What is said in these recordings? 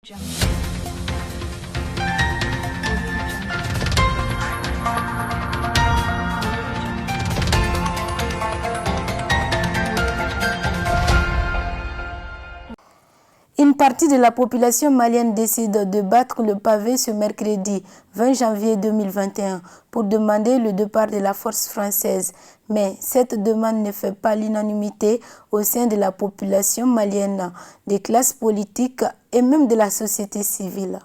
Une partie de la population malienne décide de battre le pavé ce mercredi 20 janvier 2021 pour demander le départ de la force française. Mais cette demande ne fait pas l'unanimité au sein de la population malienne, des classes politiques et même de la société civile.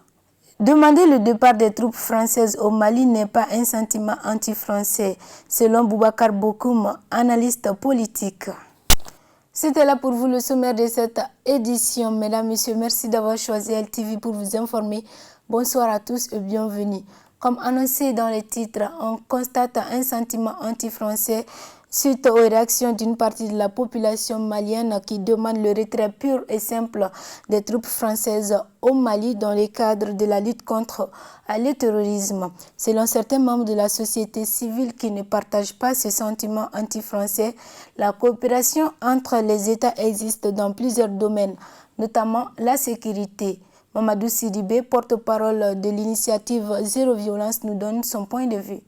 Demander le départ des troupes françaises au Mali n'est pas un sentiment anti-français, selon Boubacar Bokoum, analyste politique. C'était là pour vous le sommaire de cette édition. Mesdames, Messieurs, merci d'avoir choisi LTV pour vous informer. Bonsoir à tous et bienvenue. Comme annoncé dans les titres, on constate un sentiment anti-français suite aux réactions d'une partie de la population malienne qui demande le retrait pur et simple des troupes françaises au Mali dans le cadre de la lutte contre le terrorisme. Selon certains membres de la société civile qui ne partagent pas ce sentiment anti-français, la coopération entre les États existe dans plusieurs domaines, notamment la sécurité. Mamadou Sidibé, porte-parole de l'initiative Zéro Violence, nous donne son point de vue.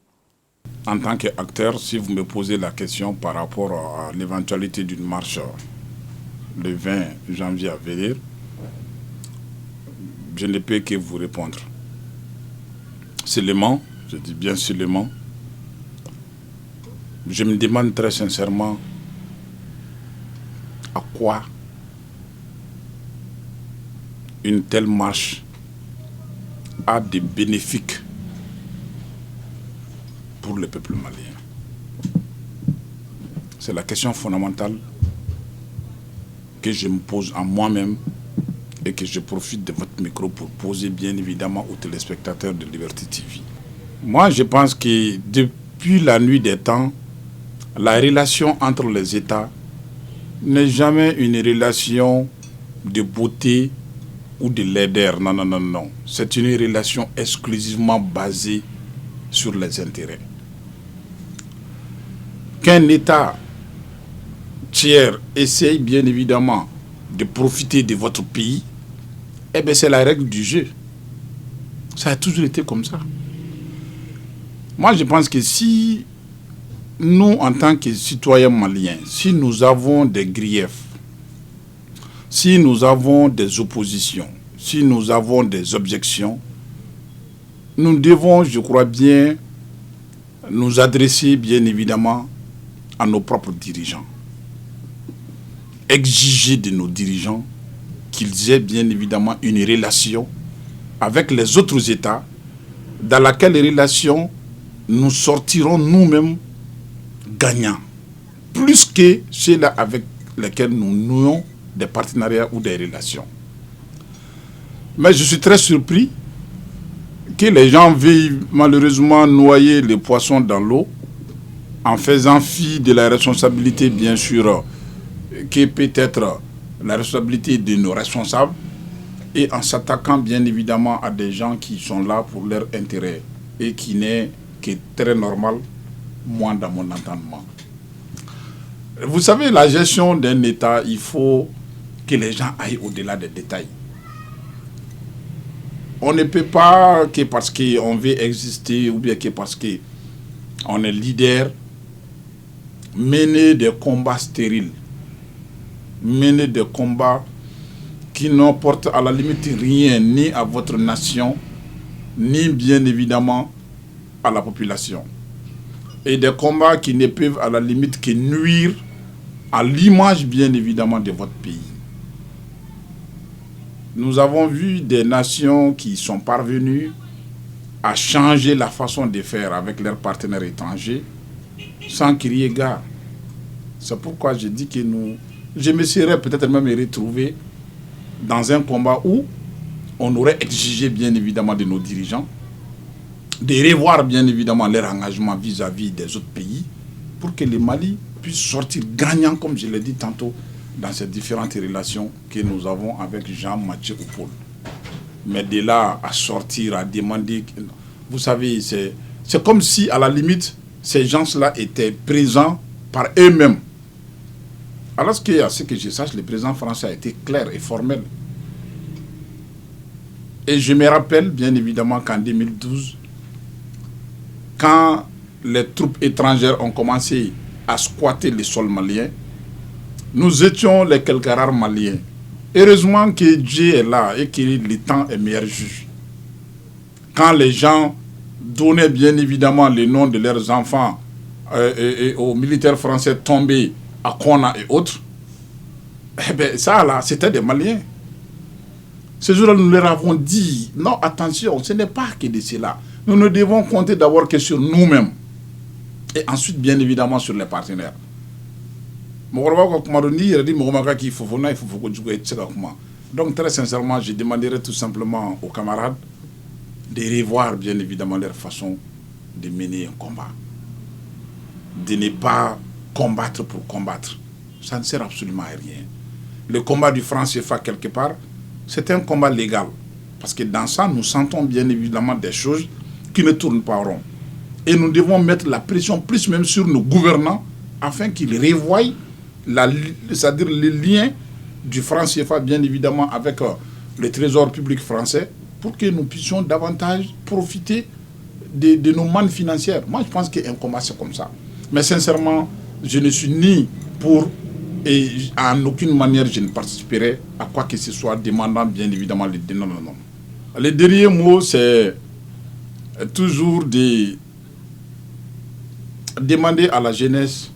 En tant qu'acteur, si vous me posez la question par rapport à l'éventualité d'une marche le 20 janvier à venir, je ne peux que vous répondre. Seulement, je dis bien seulement, je me demande très sincèrement à quoi une telle marche a des bénéfices pour le peuple malien. C'est la question fondamentale que je me pose à moi-même et que je profite de votre micro pour poser bien évidemment aux téléspectateurs de Liberté TV. Moi, je pense que depuis la nuit des temps, la relation entre les États n'est jamais une relation de beauté ou de laideur. Non, non, non, non. C'est une relation exclusivement basée sur les intérêts. Qu'un État tiers essaye bien évidemment de profiter de votre pays, eh bien c'est la règle du jeu. Ça a toujours été comme ça. Moi je pense que si nous en tant que citoyens maliens, si nous avons des griefs, si nous avons des oppositions, si nous avons des objections, nous devons, je crois bien, nous adresser bien évidemment à nos propres dirigeants. Exiger de nos dirigeants qu'ils aient bien évidemment une relation avec les autres États dans laquelle relation nous sortirons nous-mêmes gagnants, plus que ceux-là avec lesquels nous nouons des partenariats ou des relations. Mais je suis très surpris que les gens veuillent malheureusement noyer les poissons dans l'eau en faisant fi de la responsabilité, bien sûr, qui peut être la responsabilité de nos responsables, et en s'attaquant bien évidemment à des gens qui sont là pour leur intérêt et qui n'est que très normal, moi dans mon entendement. Vous savez, la gestion d'un État, il faut que les gens aillent au-delà des détails. On ne peut pas que parce qu'on veut exister ou bien que parce qu'on est leader, mener des combats stériles, mener des combats qui n'apportent à la limite rien ni à votre nation, ni bien évidemment à la population. Et des combats qui ne peuvent à la limite que nuire à l'image bien évidemment de votre pays. Nous avons vu des nations qui sont parvenues à changer la façon de faire avec leurs partenaires étrangers sans crier gare. C'est pourquoi je dis que je me serais peut-être même retrouvé dans un combat où on aurait exigé bien évidemment de nos dirigeants de revoir bien évidemment leur engagement vis-à-vis des autres pays pour que le Mali puisse sortir gagnant, comme je l'ai dit tantôt, dans ces différentes relations que nous avons avec Jean, Mathieu ou Paul. Mais de là à sortir, à demander... Vous savez, c'est comme si à la limite, ces gens-là étaient présents par eux-mêmes. Alors qu'à ce que je sache, le président français a été clair et formel. Et je me rappelle bien évidemment qu'en 2012, quand les troupes étrangères ont commencé à squatter les sols maliens, nous étions les quelques rares Maliens. Heureusement que Dieu est là et que le temps est meilleur juge. Quand les gens donnaient bien évidemment les noms de leurs enfants aux militaires français tombés à Kona et autres, eh bien, ça là, c'était des Maliens. Ce jour-là, nous leur avons dit, non, attention, ce n'est pas que de cela. Nous ne devons compter d'abord que sur nous-mêmes. Et ensuite, bien évidemment, sur les partenaires. Donc, très sincèrement, je demanderais tout simplement aux camarades de revoir, bien évidemment, leur façon de mener un combat. De ne pas combattre pour combattre. Ça ne sert absolument à rien. Le combat du franc CFA, quelque part, c'est un combat légal. Parce que dans ça, nous sentons bien évidemment des choses qui ne tournent pas rond. Et nous devons mettre la pression plus même sur nos gouvernants afin qu'ils revoient c'est-à-dire les liens du franc CFA, bien évidemment, avec le trésor public français pour que nous puissions davantage profiter de nos mannes financières. Moi, je pense qu'un combat, c'est comme ça. Mais sincèrement, je ne suis ni pour et en aucune manière je ne participerai à quoi que ce soit demandant bien évidemment les dénonciations. Le dernier mot, c'est toujours de demander à la jeunesse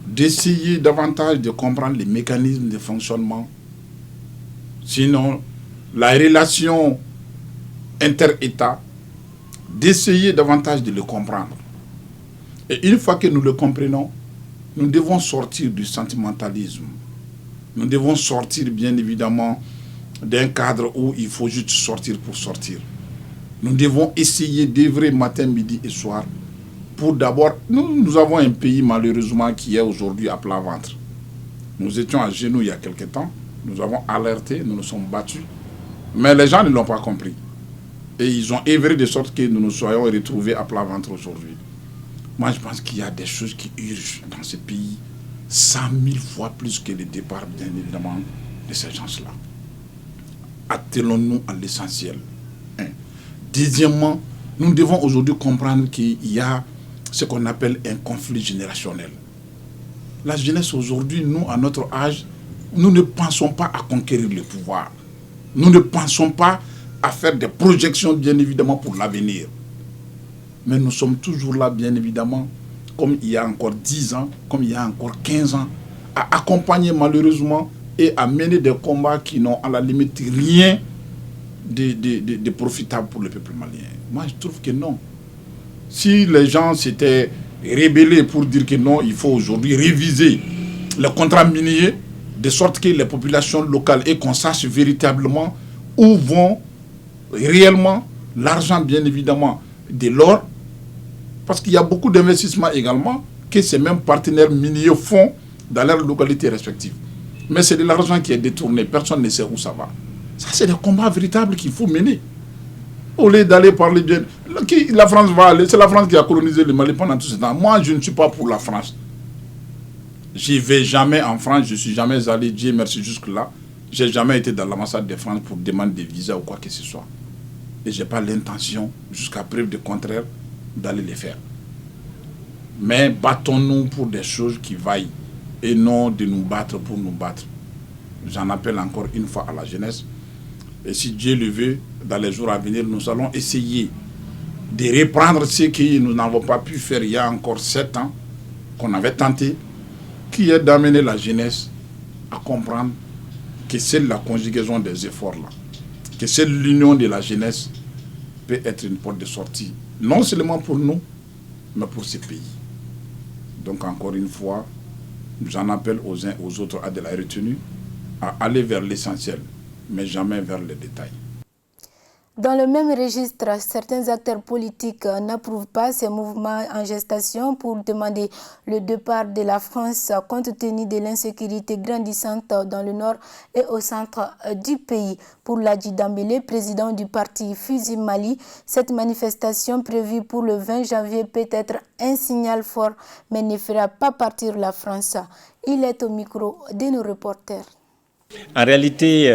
d'essayer davantage de comprendre les mécanismes de fonctionnement. Sinon, la relation inter-État, d'essayer davantage de le comprendre. Et une fois que nous le comprenons, nous devons sortir du sentimentalisme. Nous devons sortir, bien évidemment, d'un cadre où il faut juste sortir pour sortir. Nous devons essayer d'œuvrer matin, midi et soir pour d'abord... Nous avons un pays, malheureusement, qui est aujourd'hui à plat ventre. Nous étions à genoux il y a quelque temps. Nous avons alerté, nous nous sommes battus. Mais les gens ne l'ont pas compris. Et ils ont œuvré de sorte que nous nous soyons retrouvés à plat ventre aujourd'hui. Moi, je pense qu'il y a des choses qui urgent dans ce pays 100 000 fois plus que le départ, bien évidemment, de ces gens-là. Attelons-nous à l'essentiel. Deuxièmement, nous devons aujourd'hui comprendre qu'il y a ce qu'on appelle un conflit générationnel. La jeunesse aujourd'hui, nous, à notre âge, nous ne pensons pas à conquérir le pouvoir. Nous ne pensons pas à faire des projections, bien évidemment, pour l'avenir. Mais nous sommes toujours là, bien évidemment, comme il y a encore 10 ans, comme il y a encore 15 ans, à accompagner malheureusement et à mener des combats qui n'ont à la limite rien de profitable pour le peuple malien. Moi, je trouve que non. Si les gens s'étaient rébellés pour dire que non, il faut aujourd'hui réviser les contrats miniers, de sorte que les populations locales et qu'on sache véritablement où vont réellement l'argent, bien évidemment, de l'or, parce qu'il y a beaucoup d'investissements également que ces mêmes partenaires miniers font dans leurs localités respectives. Mais c'est de l'argent qui est détourné, personne ne sait où ça va. Ça, c'est des combats véritables qu'il faut mener. Au lieu d'aller parler bien, la France va aller, c'est la France qui a colonisé le Mali pendant tout ce temps. Moi, je ne suis pas pour la France. Je ne vais jamais en France, je ne suis jamais allé, Dieu merci, jusque-là. Je n'ai jamais été dans l'ambassade de France pour demander des visas ou quoi que ce soit. Et je n'ai pas l'intention, jusqu'à preuve de contraire, d'aller les faire. Mais battons-nous pour des choses qui vaillent et non de nous battre pour nous battre. J'en appelle encore une fois à la jeunesse. Et si Dieu le veut, dans les jours à venir, nous allons essayer de reprendre ce que nous n'avons pas pu faire il y a encore 7 ans, qu'on avait tenté, qui est d'amener la jeunesse à comprendre que c'est la conjugaison des efforts là, que c'est l'union de la jeunesse peut être une porte de sortie, non seulement pour nous, mais pour ce pays. Donc encore une fois, j'en appelle aux uns aux autres à de la retenue, à aller vers l'essentiel, mais jamais vers les détails. Dans le même registre, certains acteurs politiques n'approuvent pas ces mouvements en gestation pour demander le départ de la France compte tenu de l'insécurité grandissante dans le nord et au centre du pays. Pour Ladji Dambélé, président du parti Fusi Mali, cette manifestation prévue pour le 20 janvier peut être un signal fort, mais ne fera pas partir la France. Il est au micro de nos reporters. En réalité,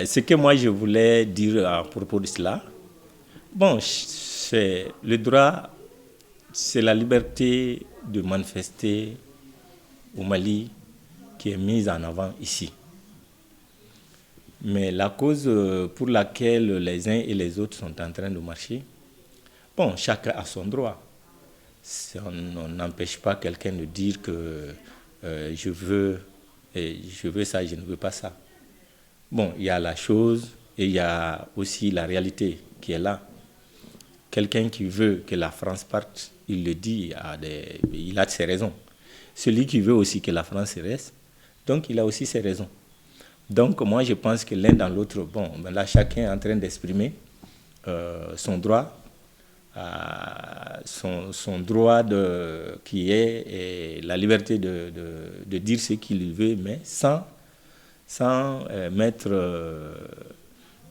ce que moi je voulais dire à propos de cela, bon, c'est le droit, c'est la liberté de manifester au Mali qui est mise en avant ici. Mais la cause pour laquelle les uns et les autres sont en train de marcher, bon, chacun a son droit. On n'empêche pas quelqu'un de dire que je veux ça, je ne veux pas ça. Bon, il y a la chose et il y a aussi la réalité qui est là. Quelqu'un qui veut que la France parte, il le dit, il a ses raisons. Celui qui veut aussi que la France reste, donc il a aussi ses raisons. Donc moi je pense que l'un dans l'autre, bon, là chacun est en train d'exprimer son droit, son droit qui est la liberté de dire ce qu'il veut, mais sans mettre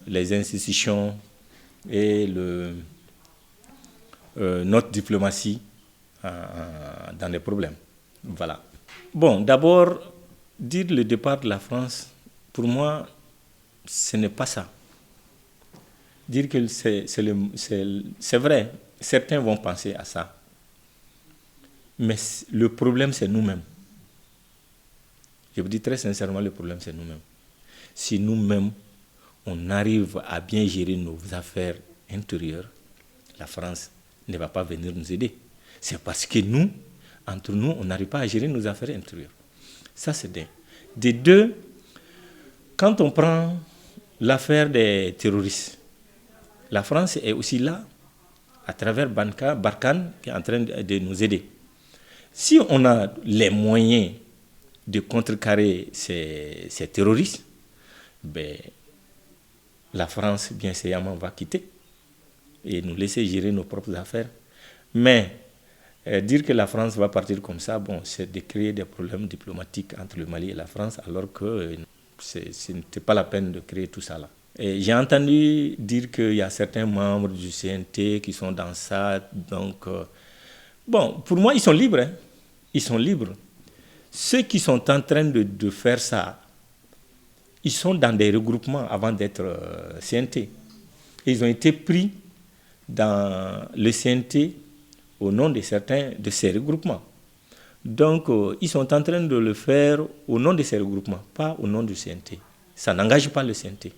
les institutions et notre diplomatie dans les problèmes. Voilà. Bon, d'abord, dire le départ de la France, pour moi, ce n'est pas ça. Dire que c'est vrai, certains vont penser à ça. Mais le problème, c'est nous-mêmes. Je vous dis très sincèrement, le problème, c'est nous-mêmes. Si nous-mêmes, on arrive à bien gérer nos affaires intérieures, la France ne va pas venir nous aider. C'est parce que nous, entre nous, on n'arrive pas à gérer nos affaires intérieures. Ça, c'est d'un. De deux, quand on prend l'affaire des terroristes, la France est aussi là, à travers Barkhane, qui est en train de nous aider. Si on a les moyens de contrecarrer ces terroristes, ben, la France, bien séamment, va quitter et nous laisser gérer nos propres affaires. Mais dire que la France va partir comme ça, bon, c'est de créer des problèmes diplomatiques entre le Mali et la France, alors que ce n'était pas la peine de créer tout ça là. Et j'ai entendu dire qu'il y a certains membres du CNT qui sont dans ça. Donc, bon, pour moi, ils sont libres. Hein. Ils sont libres. Ceux qui sont en train de faire ça, ils sont dans des regroupements avant d'être CNT. Ils ont été pris dans le CNT au nom de certains de ces regroupements. Donc, ils sont en train de le faire au nom de ces regroupements, pas au nom du CNT. Ça n'engage pas le CNT.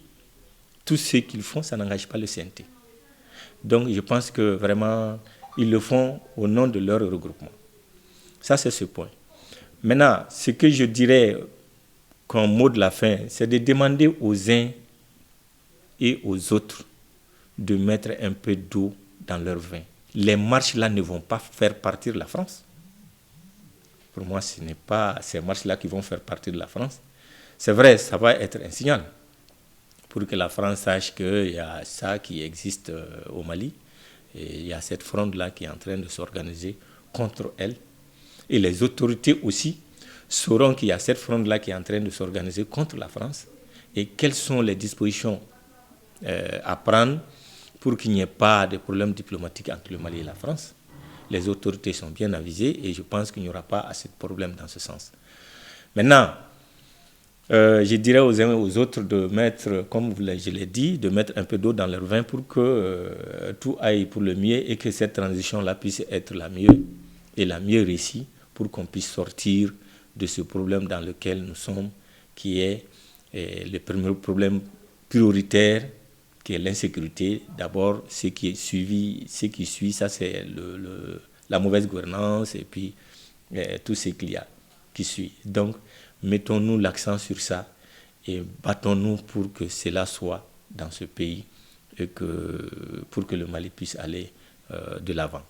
Tout ce qu'ils font, ça n'engage pas le CNT. Donc, je pense que vraiment, ils le font au nom de leur regroupement. Ça, c'est ce point. Maintenant, ce que je dirais comme mot de la fin, c'est de demander aux uns et aux autres de mettre un peu d'eau dans leur vin. Les marches-là ne vont pas faire partir la France. Pour moi, ce n'est pas ces marches-là qui vont faire partir la France. C'est vrai, ça va être un signal pour que la France sache qu'il y a ça qui existe au Mali. Et il y a cette fronde-là qui est en train de s'organiser contre elle. Et les autorités aussi sauront qu'il y a cette fronde-là qui est en train de s'organiser contre la France. Et quelles sont les dispositions à prendre pour qu'il n'y ait pas de problème diplomatique entre le Mali et la France. Les autorités sont bien avisées et je pense qu'il n'y aura pas assez de problèmes dans ce sens. Maintenant, je dirais aux uns et aux autres de mettre, comme je l'ai dit, de mettre un peu d'eau dans leur vin pour que tout aille pour le mieux et que cette transition-là puisse être la mieux et la mieux réussie pour qu'on puisse sortir de ce problème dans lequel nous sommes, qui est le premier problème prioritaire, qui est l'insécurité. D'abord, ce qui suit, ça c'est la mauvaise gouvernance et puis tout ce qu'il y a qui suit. Donc, mettons-nous l'accent sur ça et battons-nous pour que cela soit dans ce pays et pour que le Mali puisse aller de l'avant.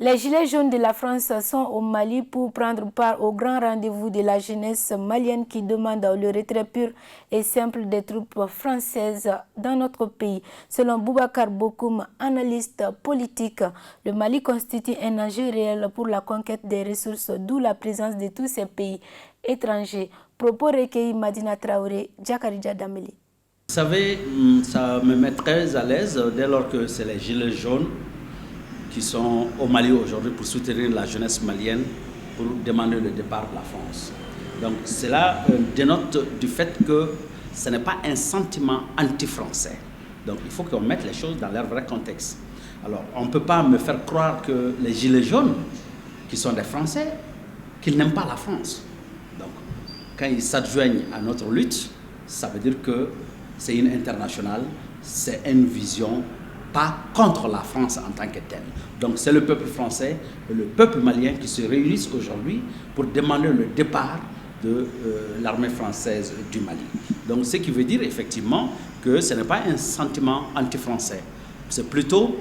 Les Gilets jaunes de la France sont au Mali pour prendre part au grand rendez-vous de la jeunesse malienne qui demande le retrait pur et simple des troupes françaises dans notre pays. Selon Boubacar Bokoum, analyste politique, le Mali constitue un enjeu réel pour la conquête des ressources, d'où la présence de tous ces pays étrangers. Propos recueillis Madina Traoré, Djakarija Dameli. Vous savez, ça me met très à l'aise dès lors que c'est les Gilets jaunes qui sont au Mali aujourd'hui pour soutenir la jeunesse malienne, pour demander le départ de la France. Donc cela dénote du fait que ce n'est pas un sentiment anti-français. Donc il faut qu'on mette les choses dans leur vrai contexte. Alors on ne peut pas me faire croire que les Gilets jaunes, qui sont des Français, qu'ils n'aiment pas la France. Donc quand ils s'adjoignent à notre lutte, ça veut dire que c'est une internationale, c'est une vision pas contre la France en tant que telle. Donc c'est le peuple français et le peuple malien qui se réunissent aujourd'hui pour demander le départ de l'armée française du Mali. Donc ce qui veut dire effectivement que ce n'est pas un sentiment anti-français, c'est plutôt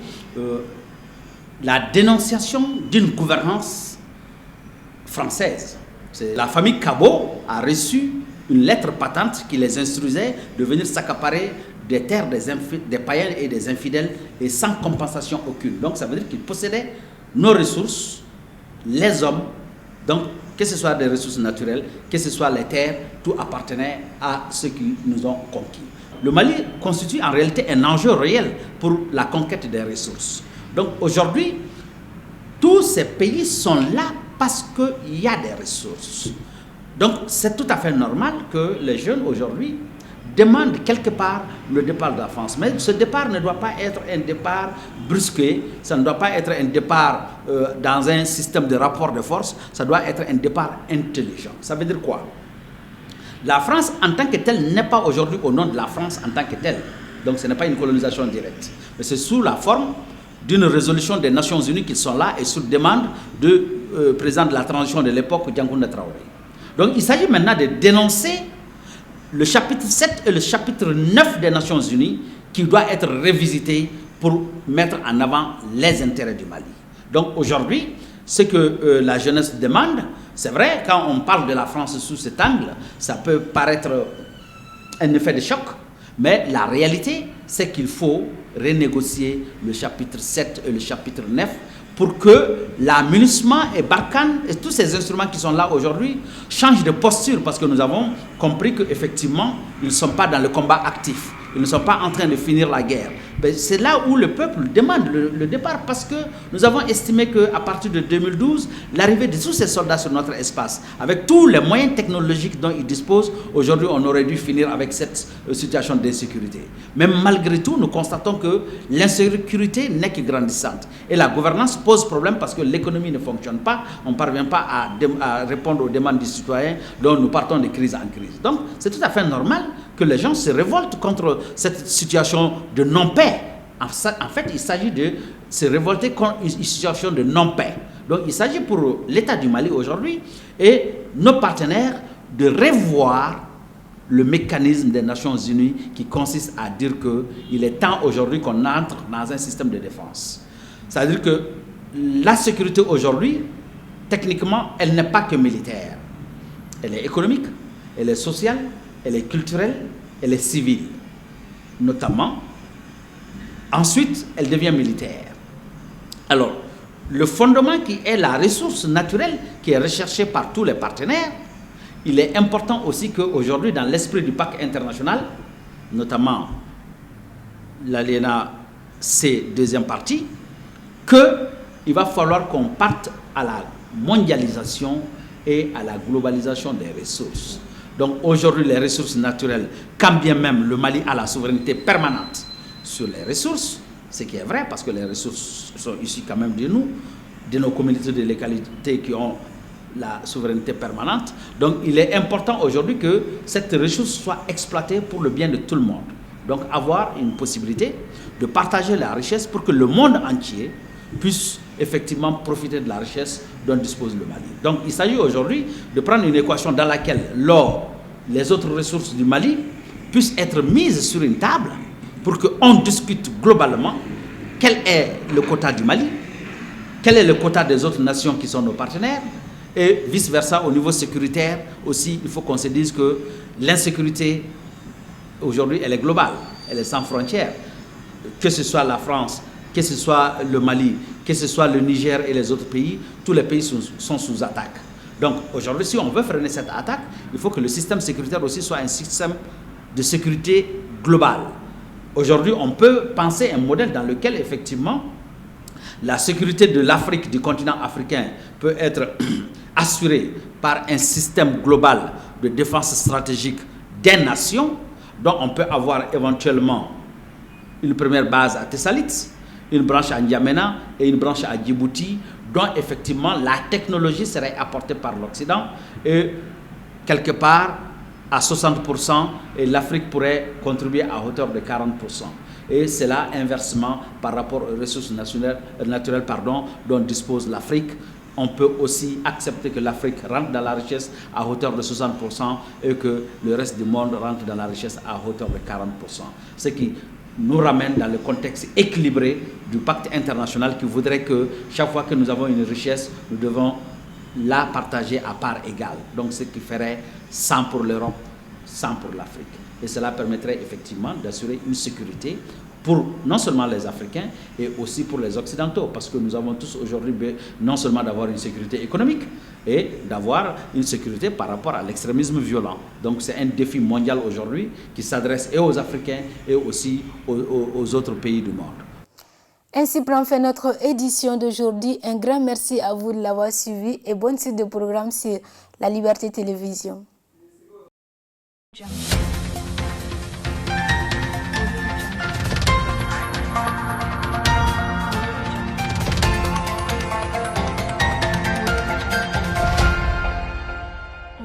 la dénonciation d'une gouvernance française. La famille Cabot a reçu une lettre patente qui les instruisait de venir s'accaparer des terres des païens et des infidèles et sans compensation aucune. Donc ça veut dire qu'ils possédaient nos ressources, les hommes, donc que ce soit des ressources naturelles, que ce soit les terres, tout appartenait à ceux qui nous ont conquis. Le Mali constitue en réalité un enjeu réel pour la conquête des ressources. Donc aujourd'hui, tous ces pays sont là parce qu'il y a des ressources. Donc c'est tout à fait normal que les jeunes aujourd'hui demandent quelque part le départ de la France. Mais ce départ ne doit pas être un départ brusqué, ça ne doit pas être un départ dans un système de rapport de force, ça doit être un départ intelligent. Ça veut dire quoi? La France en tant que telle n'est pas aujourd'hui au nom de la France en tant que telle. Donc ce n'est pas une colonisation directe. Mais c'est sous la forme d'une résolution des Nations Unies qu'ils sont là et sur demande du président de la transition de l'époque, Diangouna Traoré. Donc il s'agit maintenant de dénoncer le chapitre 7 et le chapitre 9 des Nations Unies qui doit être révisité pour mettre en avant les intérêts du Mali. Donc aujourd'hui, ce que la jeunesse demande, c'est vrai, quand on parle de la France sous cet angle, ça peut paraître un effet de choc, mais la réalité, c'est qu'il faut renégocier le chapitre 7 et le chapitre 9 pour que la MINUSMA et Barkhane et tous ces instruments qui sont là aujourd'hui changent de posture, parce que nous avons compris qu'effectivement, ils ne sont pas dans le combat actif. Ils ne sont pas en train de finir la guerre. C'est là où le peuple demande le départ, parce que nous avons estimé qu'à partir de 2012, l'arrivée de tous ces soldats sur notre espace, avec tous les moyens technologiques dont ils disposent, aujourd'hui on aurait dû finir avec cette situation d'insécurité. Mais malgré tout, nous constatons que l'insécurité n'est que grandissante. Et la gouvernance pose problème parce que l'économie ne fonctionne pas, on ne parvient pas à répondre aux demandes des citoyens, donc nous partons de crise en crise. Donc c'est tout à fait normal que les gens se révoltent contre cette situation de non-paix. En fait, il s'agit de se révolter contre une situation de non-paix. Donc, il s'agit pour l'État du Mali aujourd'hui et nos partenaires de revoir le mécanisme des Nations Unies qui consiste à dire qu'il est temps aujourd'hui qu'on entre dans un système de défense. C'est-à-dire que la sécurité aujourd'hui, techniquement, elle n'est pas que militaire. Elle est économique, elle est sociale, elle est culturelle, elle est civile, notamment. Ensuite, elle devient militaire. Alors, le fondement qui est la ressource naturelle qui est recherchée par tous les partenaires, il est important aussi qu'aujourd'hui, dans l'esprit du pacte international, notamment l'alinéa C, deuxième partie, qu'il va falloir qu'on parte à la mondialisation et à la globalisation des ressources. Donc aujourd'hui, les ressources naturelles, quand bien même le Mali a la souveraineté permanente sur les ressources, ce qui est vrai parce que les ressources sont issues quand même de nous, de nos communautés de localité qui ont la souveraineté permanente. Donc il est important aujourd'hui que cette ressource soit exploitée pour le bien de tout le monde. Donc avoir une possibilité de partager la richesse pour que le monde entier puisse effectivement profiter de la richesse dont dispose le Mali. Donc il s'agit aujourd'hui de prendre une équation dans laquelle l'or, les autres ressources du Mali puissent être mises sur une table pour qu'on discute globalement quel est le quota du Mali, quel est le quota des autres nations qui sont nos partenaires, et vice-versa au niveau sécuritaire aussi, il faut qu'on se dise que l'insécurité aujourd'hui elle est globale, elle est sans frontières, que ce soit la France, que ce soit le Mali, que ce soit le Niger et les autres pays, tous les pays sont sous attaque. Donc aujourd'hui, si on veut freiner cette attaque, il faut que le système sécuritaire aussi soit un système de sécurité globale. Aujourd'hui, on peut penser un modèle dans lequel effectivement la sécurité de l'Afrique, du continent africain, peut être assurée par un système global de défense stratégique des nations, dont on peut avoir éventuellement une première base à Tessalit, une branche à N'Djamena et une branche à Djibouti, dont effectivement la technologie serait apportée par l'Occident et quelque part à 60%, et l'Afrique pourrait contribuer à hauteur de 40%. Et c'est là inversement par rapport aux ressources naturelles dont dispose l'Afrique. On peut aussi accepter que l'Afrique rentre dans la richesse à hauteur de 60% et que le reste du monde rentre dans la richesse à hauteur de 40%. Ce qui nous ramène dans le contexte équilibré du pacte international qui voudrait que chaque fois que nous avons une richesse, nous devons la partager à part égale. Donc ce qui ferait 100 pour l'Europe, 100 pour l'Afrique. Et cela permettrait effectivement d'assurer une sécurité pour non seulement les Africains et aussi pour les Occidentaux, parce que nous avons tous aujourd'hui non seulement d'avoir une sécurité économique et d'avoir une sécurité par rapport à l'extrémisme violent. Donc c'est un défi mondial aujourd'hui qui s'adresse et aux Africains et aussi aux autres pays du monde. Ainsi prend fin notre édition d'aujourd'hui. Un grand merci à vous de l'avoir suivi et bonne suite de programme sur La Liberté Télévision.